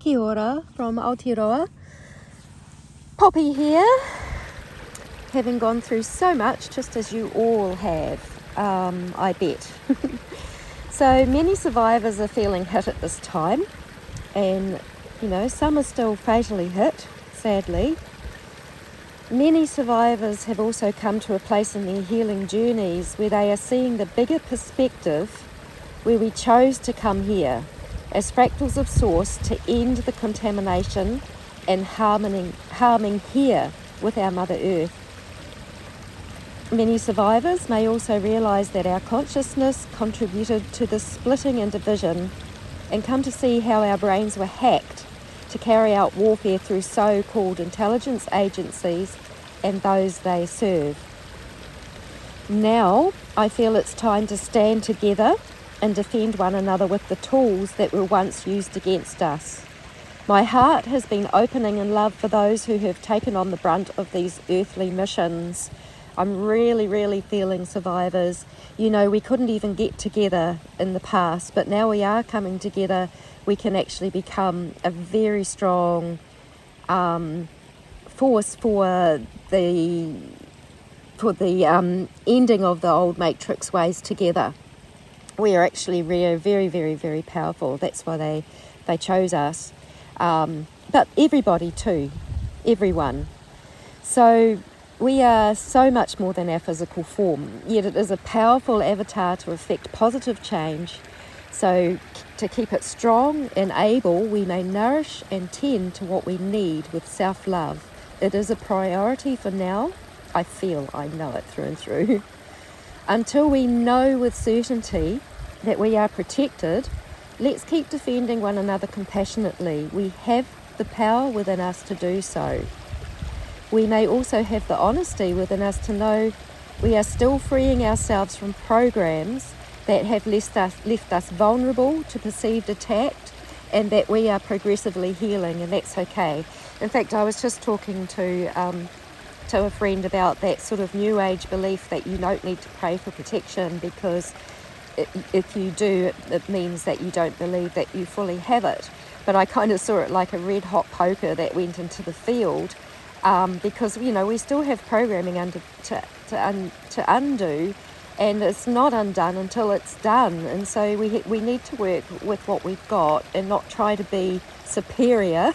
Kia ora from Aotearoa. Poppy here, having gone through so much, just as you all have, I bet. So many survivors are feeling hit at this time, and some are still fatally hit, sadly. Many survivors have also come to a place in their healing journeys where they are seeing the bigger perspective, where we chose to come here as fractals of source to end the contamination and harming here with our Mother Earth. Many survivors may also realise that our consciousness contributed to the splitting and division, and come to see how our brains were hacked to carry out warfare through so-called intelligence agencies and those they serve. Now I feel it's time to stand together and defend one another with the tools that were once used against us. My heart has been opening in love for those who have taken on the brunt of these earthly missions. I'm really feeling survivors. We couldn't even get together in the past, but now we are coming together. We can actually become a very strong force for the ending of the old matrix ways together. We are actually very powerful. That's why they chose us. But everybody too, everyone. So we are so much more than our physical form, yet it is a powerful avatar to effect positive change. So to keep it strong and able, we may nourish and tend to what we need with self-love. It is a priority for now. I know it through and through. Until we know with certainty that we are protected, let's keep defending one another compassionately. We have the power within us to do so. We may also have the honesty within us to know we are still freeing ourselves from programs that have left us vulnerable to perceived attack, and that we are progressively healing, and that's okay. In fact, I was just talking to a friend about that sort of new age belief that you don't need to pray for protection, because if you do, it means that you don't believe that you fully have it. But I kind of saw it like a red hot poker that went into the field, because we still have programming to undo, and it's not undone until it's done. And so we need to work with what we've got and not try to be superior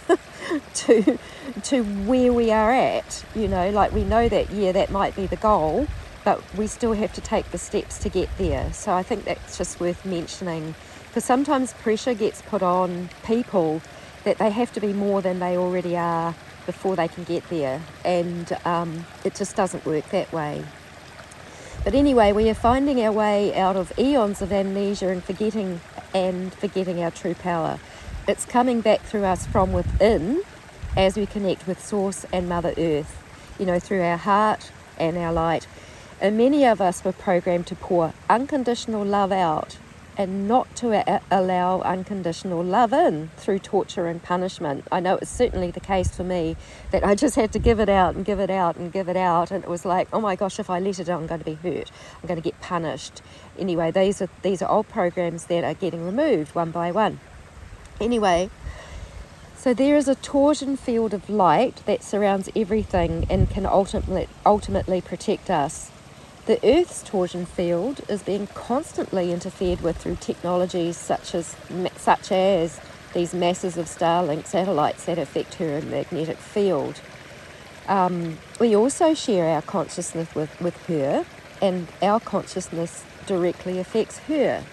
to where we are at. Like we know that that might be the goal, but we still have to take the steps to get there. So I think that's just worth mentioning, because sometimes pressure gets put on people that they have to be more than they already are before they can get there, and it just doesn't work that way. But anyway, we are finding our way out of eons of amnesia and forgetting our true power. It's coming back through us from within as we connect with Source and Mother Earth, through our heart and our light. And many of us were programmed to pour unconditional love out and not to allow unconditional love in through torture and punishment. I know it's certainly the case for me, that I just had to give it out and give it out and give it out, and it was like, oh my gosh, if I let it out, I'm going to be hurt, I'm going to get punished. Anyway, these are old programs that are getting removed one by one. Anyway, so there is a torsion field of light that surrounds everything and can ultimately protect us. The Earth's torsion field is being constantly interfered with through technologies such as these masses of Starlink satellites that affect her magnetic field. We also share our consciousness with her, and our consciousness directly affects her.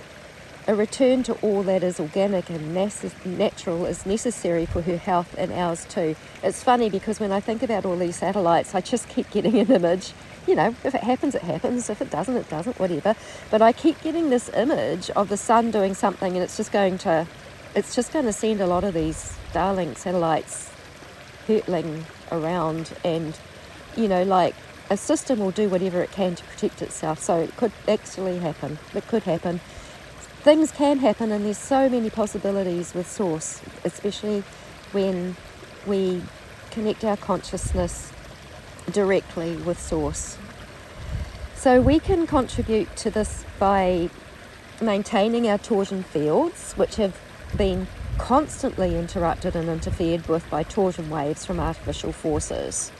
A return to all that is organic and natural is necessary for her health and ours too. It's funny because when I think about all these satellites, I just keep getting an image. If it happens, it happens. If it doesn't, it doesn't, whatever. But I keep getting this image of the sun doing something, and it's just going to send a lot of these Starlink satellites hurtling around, and, like a system will do whatever it can to protect itself. So it could actually happen. It could happen. Things can happen, and there's so many possibilities with Source, especially when we connect our consciousness directly with Source. So we can contribute to this by maintaining our torsion fields, which have been constantly interrupted and interfered with by torsion waves from artificial forces.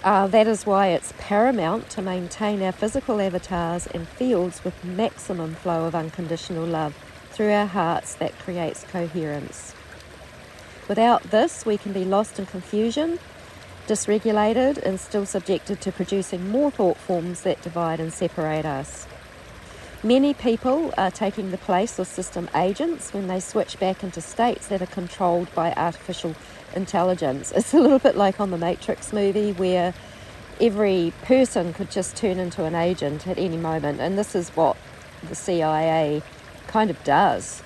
That is why it's paramount to maintain our physical avatars and fields with maximum flow of unconditional love through our hearts that creates coherence. Without this, we can be lost in confusion, dysregulated, and still subjected to producing more thought forms that divide and separate us. Many people are taking the place of system agents when they switch back into states that are controlled by artificial intelligence. It's a little bit like on the Matrix movie where every person could just turn into an agent at any moment, and this is what the CIA kind of does.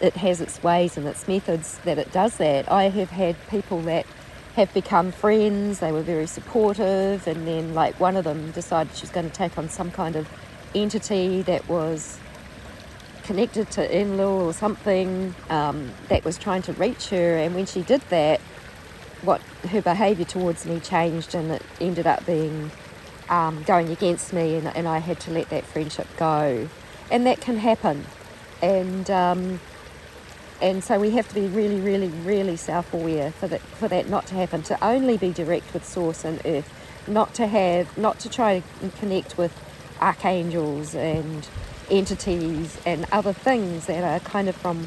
It has its ways and its methods that it does that. I have had people that have become friends, they were very supportive, and then like one of them decided she was going to take on some kind of entity that was connected to Enlil or something that was trying to reach her, and when she did that, what her behaviour towards me changed, and it ended up being going against me, and I had to let that friendship go. And that can happen, and so we have to be really, really, really self-aware for that not to happen, to only be direct with Source and Earth, not to try to connect with archangels and entities and other things that are kind of from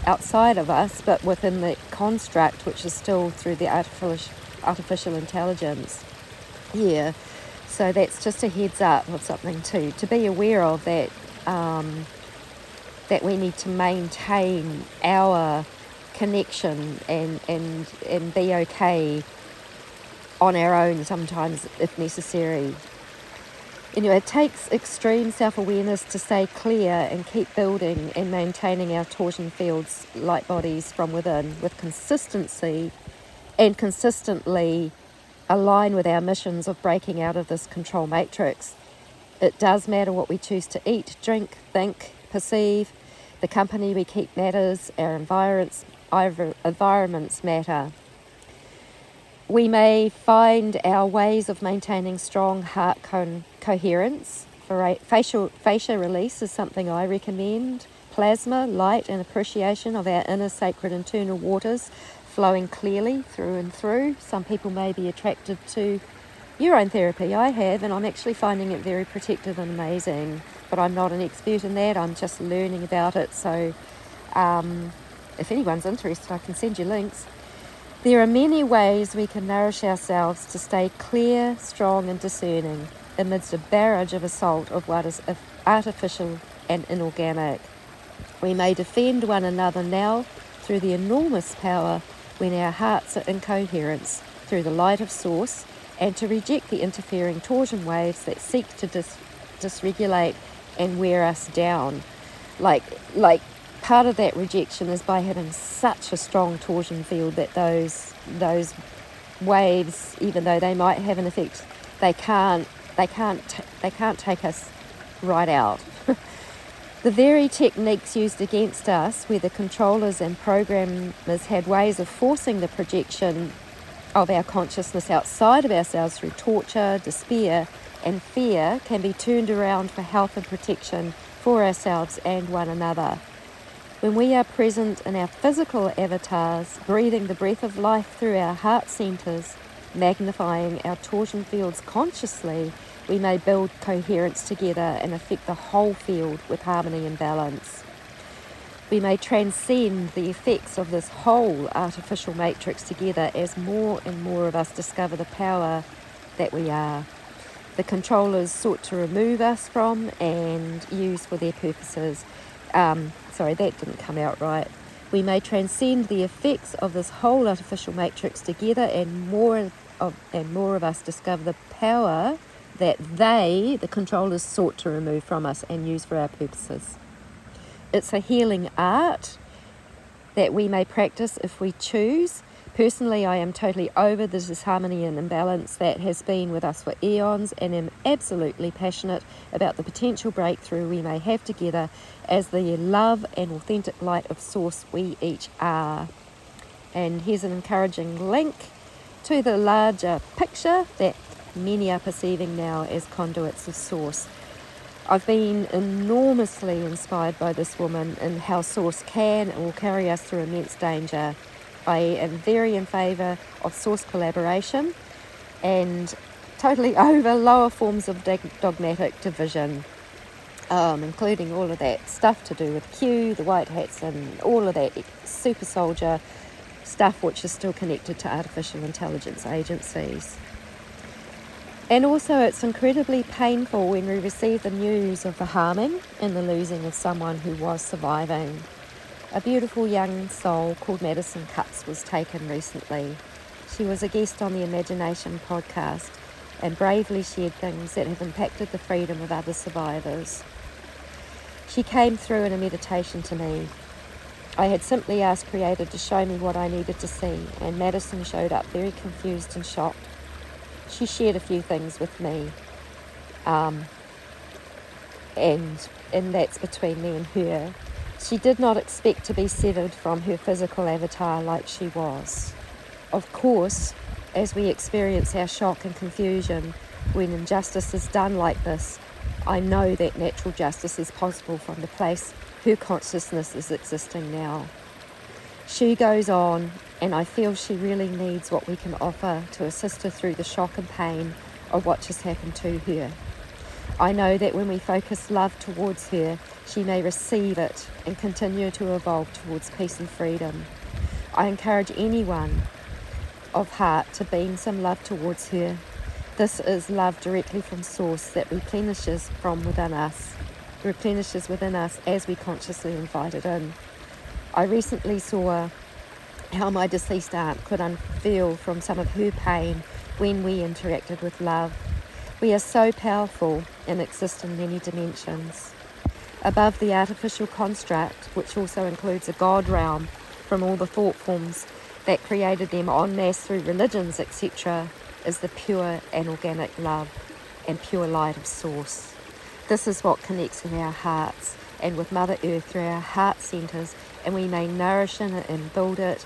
outside of us, but within the construct, which is still through the artificial intelligence. Yeah, so that's just a heads up of something to be aware of, that that we need to maintain our connection and be okay on our own sometimes if necessary. Anyway, it takes extreme self-awareness to stay clear and keep building and maintaining our torsion fields, light bodies from within, with consistency, and consistently align with our missions of breaking out of this control matrix. It does matter what we choose to eat, drink, think, perceive. The company we keep matters. Our environments matter. We may find our ways of maintaining strong heart coherence. Fascia release is something I recommend. Plasma, light, and appreciation of our inner sacred internal waters flowing clearly through and through. Some people may be attracted to urine therapy. I have, and I'm actually finding it very protective and amazing. But I'm not an expert in that. I'm just learning about it. So if anyone's interested, I can send you links. There are many ways we can nourish ourselves to stay clear, strong, and discerning amidst a barrage of assault of what is artificial and inorganic. We may defend one another now through the enormous power when our hearts are in coherence through the light of Source, and to reject the interfering torsion waves that seek to dysregulate and wear us down. Like part of that rejection is by having such a strong torsion field that those waves, even though they might have an effect, they can't take us right out. The very techniques used against us, where the controllers and programmers had ways of forcing the projection of our consciousness outside of ourselves through torture, despair, and fear, can be turned around for health and protection for ourselves and one another. When we are present in our physical avatars, breathing the breath of life through our heart centers, magnifying our torsion fields consciously, we may build coherence together and affect the whole field with harmony and balance. We may transcend the effects of this whole artificial matrix together as more and more of us discover the power that we are. The controllers sought to remove us from and use for their purposes. Sorry, that didn't come out right. We may transcend the effects of this whole artificial matrix together, and more of us discover the power that the controllers, sought to remove from us and use for our purposes. It's a healing art that we may practice if we choose. Personally, I am totally over the disharmony and imbalance that has been with us for eons, and am absolutely passionate about the potential breakthrough we may have together as the love and authentic light of Source we each are. And here's an encouraging link to the larger picture that many are perceiving now as conduits of Source. I've been enormously inspired by this woman and how Source can and will carry us through immense danger. I am very in favour of Source collaboration and totally over lower forms of dogmatic division, including all of that stuff to do with Q, the white hats, and all of that super soldier stuff which is still connected to artificial intelligence agencies. And also it's incredibly painful when we receive the news of the harming and the losing of someone who was surviving. A beautiful young soul called Madison Cutts was taken recently. She was a guest on the Imagination podcast and bravely shared things that have impacted the freedom of other survivors. She came through in a meditation to me. I had simply asked Creator to show me what I needed to see, and Madison showed up very confused and shocked. She shared a few things with me, and that's between me and her. She did not expect to be severed from her physical avatar like she was. Of course, as we experience our shock and confusion when injustice is done like this, I know that natural justice is possible from the place her consciousness is existing now. She goes on, and I feel she really needs what we can offer to assist her through the shock and pain of what just happened to her. I know that when we focus love towards her, she may receive it and continue to evolve towards peace and freedom. I encourage anyone of heart to beam some love towards her. This is love directly from Source that replenishes within us as we consciously invite it in. I recently saw how my deceased aunt could unfeel from some of her pain when we interacted with love. We are so powerful and exist in many dimensions. Above the artificial construct, which also includes a God realm from all the thought forms that created them en masse through religions, etc., is the pure and organic love and pure light of Source. This is what connects in our hearts and with Mother Earth through our heart centres, and we may nourish it and build it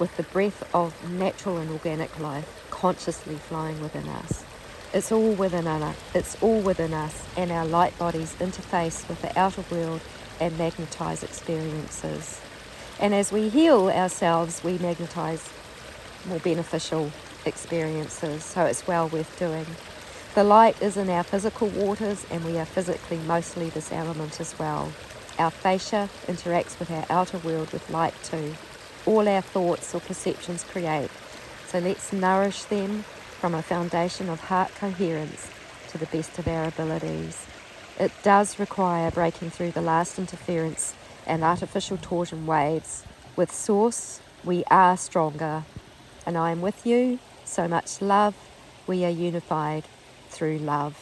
with the breath of natural and organic life consciously flowing within us. It's all within us, and our light bodies interface with the outer world and magnetize experiences. And as we heal ourselves, we magnetize more beneficial experiences, so it's well worth doing. The light is in our physical waters, and we are physically mostly this element as well. Our fascia interacts with our outer world with light too. All our thoughts or perceptions create, so let's nourish them from a foundation of heart coherence to the best of our abilities. It does require breaking through the last interference and artificial torsion waves. With Source, we are stronger, and I am with you. So much love. We are unified through love.